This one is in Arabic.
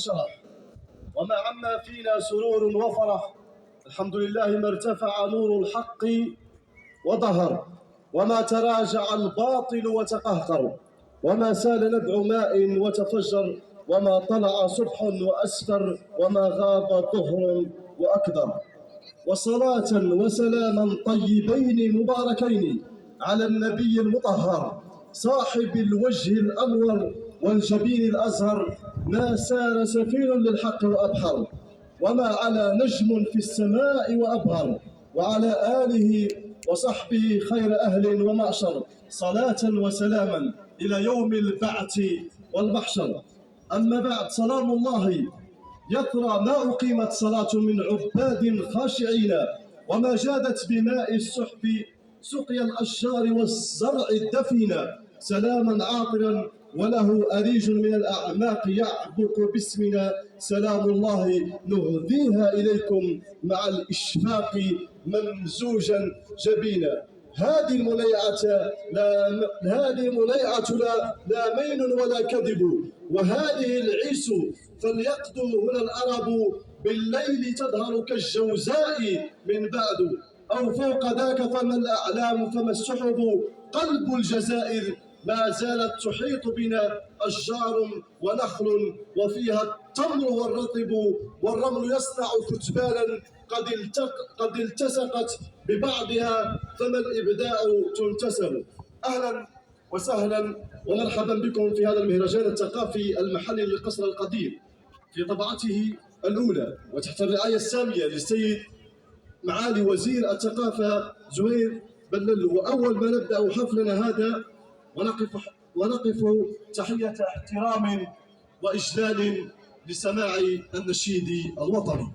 وانشرح، وما عم فينا سرور وفرح. الحمد لله ما ارتفع نور الحق وظهر، وما تراجع الباطل وتقهقر، وما سال نبع ماء وتفجر، وما طلع صبح وأسفر، وما غاب ظهر وأكدر. وصلاة وسلاما طيبين مباركين على النبي المطهر صاحب الوجه الأنور والجبين الأزهر، ما سار سفير للحق وأبحر، وما على نجم في السماء وأبهر، وعلى آله وصحبه خير أهل ومعشر، صلاة وسلاما إلى يوم البعث والمحشر. أما بعد، سلام الله يطرى ما أقيمت صلاة من عباد خاشعين، وما جادت بماء السحب سقيا الأشجار والزرع الدفين، سلاما عاطرا وله أريج من الأعماق يعبق باسمنا، سلام الله نهديها إليكم مع الإشفاق ممزوجا جبينا. هذه المليعة لا مين ولا كذب، وهذه العيس فليقضوا هنا الأرب، بالليل تظهر كالجوزاء من بعد، أو فوق ذاك فما الأعلام فما السحب، قلب الجزائر ما زالت تحيط بنا أشجار ونخل، وفيها التمر والرطب، والرمل يصنع كتبانا قد التصقت ببعضها، فما الإبداع تنتسب. أهلا وسهلا ومرحبا بكم في هذا المهرجان الثقافي المحلي للقصر القديم في طبعته الأولى، وتحت الرعاية السامية للسيد معالي وزير الثقافة زهير بلل. وأول ما نبدأ حفلنا هذا ونقف تحية احترام وإجلال لسماع النشيد الوطني.